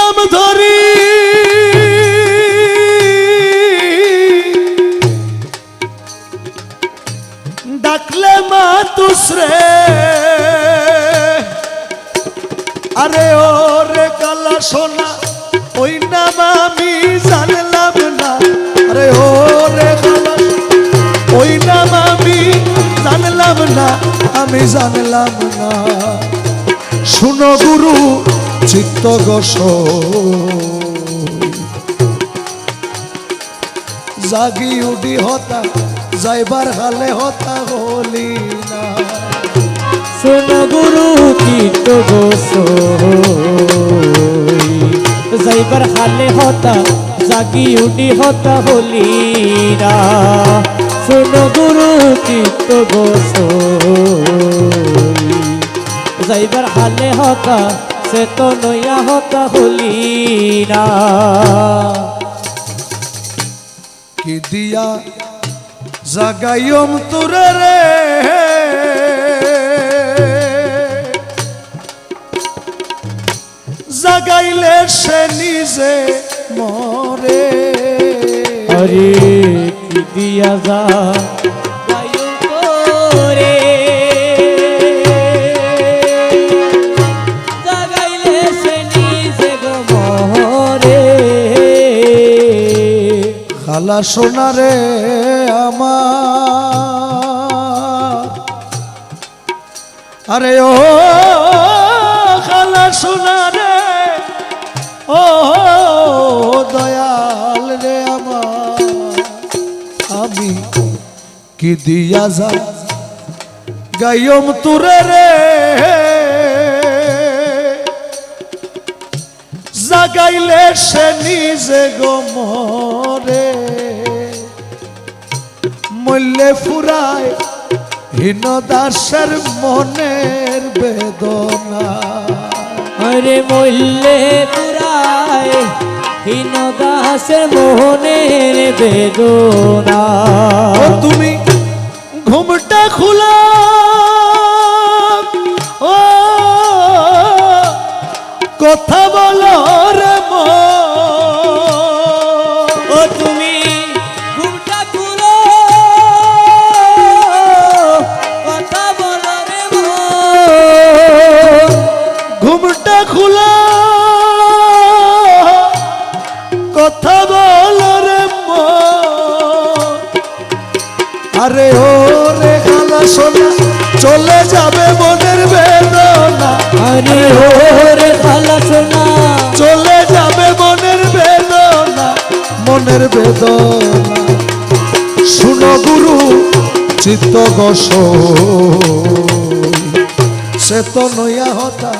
নাম ধরি ডাকলে মা তুসরে আরে ওরে কালা সোনা ওই নাম আমি জানলাম না আরে ওরে কালা ওই নাম আমি জানলাম না আমি জানলাম না শুনো গুরু চিত্ত গোস জাগি উডি হতা যাইবার হালে হতা হলি না শোনো গুরু চিত্ত গোস যাইবার হালে হতা জাগি উডি হতা হলি না শোনো গুরু চিত্ত গোস যাইবার হালে হতা সে তো নয়া হতা হলি না কি দিয়া জাগাইম তোরে রে জাগাইলে সে নিজে মরে আরে কি দিয়া যা রে জাগাইলে সে নিজে মরে খালা সোনা রে আমার আরে ও খালা সোনা রে ও দয়াল রে আমার আমি কি দিয়া যা গাইম তুরে রে জাগাইলে সে নিজে গো মরে মল্লে ফুরায় হীন দাসের মনের বেদনা আরে মল্লে পুরায় হীন দাসের মোহনের বেদনা ও তুমি ঘুমটা খুলা ও কথা বলো রে ও তুমি ঘুমটা খুলো কথা বলো রে ঘুমটা খুলা কথা বলো রে আরে ও রে খালা সোনা চলে যাবে মনের বেদনা আরে ও রে খালা সোনা চলে যাবে মনের বেদনা শুনো গুরু চিত্ত গোস সে তো নয়া হতা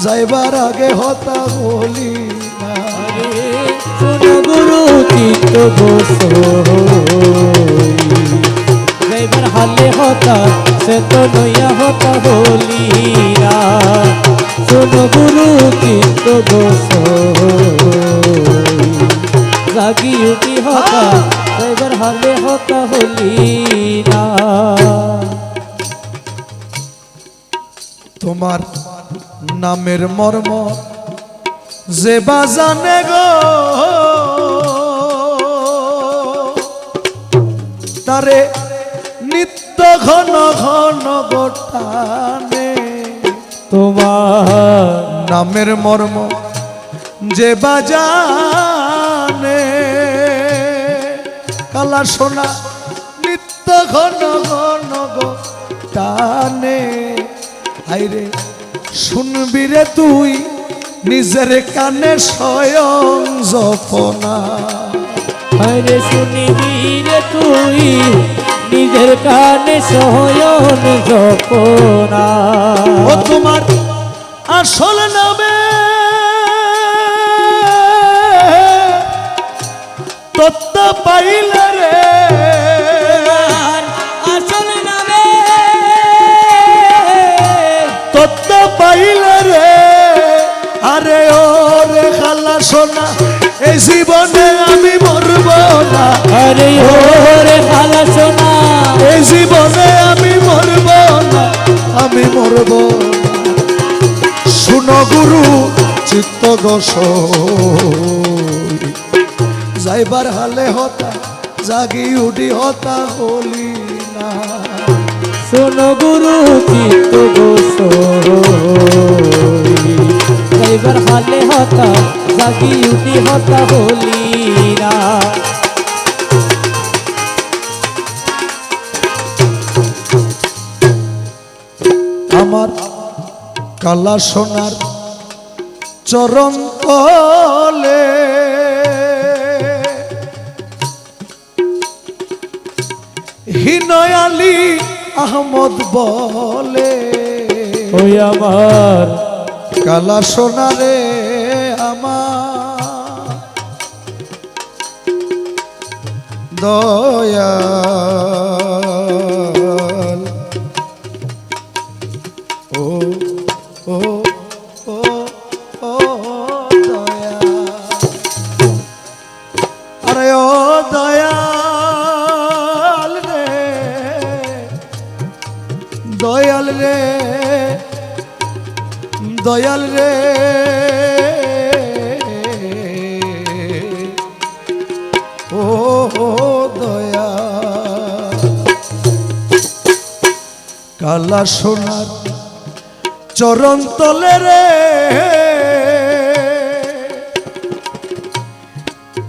যাইবার আগে হতা বলি না শোনো গুরু চিত্ত গোস যাইবার হালে হতা সে তো নয়া হতা বলি না শোনো গুরু চিত্ত গোস জাগি উঠি হতা যাইবার হালে হতা হলি না তোমার নামের মর্ম যে বাজানে গো তারে নিত্য ঘন ঘন গোটানে তোমার নামের মর্ম যে বাজানে কালা সোনা নিত্য ঘন ঘন গোটানে আইরে শুনবি রে তুই নিজের কানে স্বয়ং জপনা আরে শুনিবি রে তুই নিজের কানে স্বয়ং জপনা ও তোমার আসল নামে তত্ত্ব পাইলে রে আসল নামে তত্ত্ব পাইলে রে আরে ও রে খালা সোনা এই জীবনে আমি মরব না আরে ও রে খালা সোনা এই জীবনে আমি মরব না শুনো গুরু চিত্ত গোস যাইবার হালে হতা জাগি উঠি হতা হলি না। শোনো গুরু চিত্ত গোসাই যাইবার হালে হতা জাগি উঠি হতা হলি না। আমার কালা সোনার চরণ তলে হিনয় আলী আহমদ বলে ওই আমার কালা সোনারে আমার দয়াল ও ও ও ও দয়াল আরে ও দয়াল রে দয়াল রে দয়াল রে ও দয়াল কালা সোনার চরণ তলে রে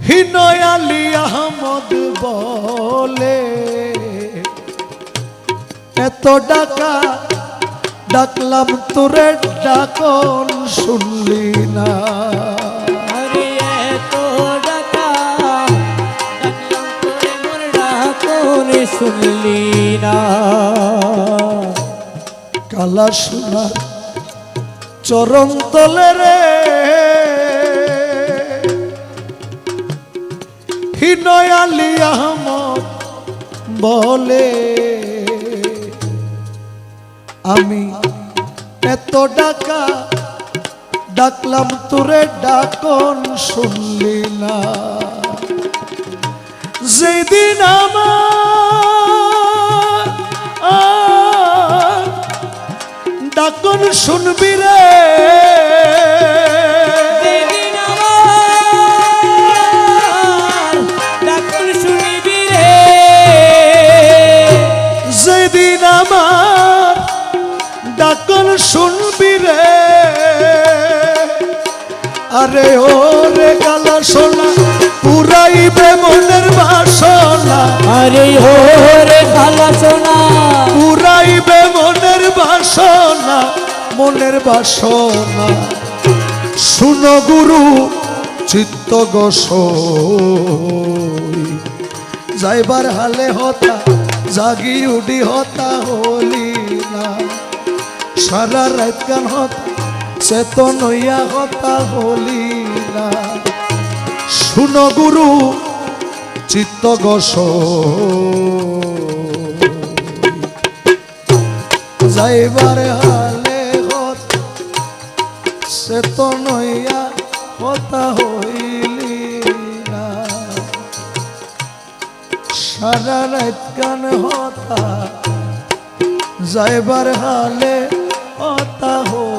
হিনয় আলী আহমদ বলে এত ডাকা ডাকলাম তোরে ডাকন শুনলি না। আরে এত ডাকা ডাকলাম তোরে মোর ডাকন শুনলি না। কালা সোনার চরণ তলে রে হিনয় আলী আহমদ বলে আমি এত ডাকা ডাকলাম তোরে ডাকন শুনলি না। যেদিন আমার ডাকন শুনবি রে যেদিন আমার ডাকন শুনবি রে যেদিন আমার ডাকন শুনবি রে আরে ও রে কালা সোনা পুরাইবে মনের বাসনা। আরে ও রে কালা সোনা পুরাইবে মনের বাসনা মনের বাসনা। শুনো গুরু চিত্ত গোসাই যাইবার হালে হতা জাগি উডি হতা হলি না। সারা রাত গান হতা চেতন হইয়া হতা হলি না। শুনো গুরু চিত্ত গোসাই যাইবার হালে হতা চেতন হইয়া হতা হইলি না। সারা রাত গান হতা যাইবার হালে হতা হইলি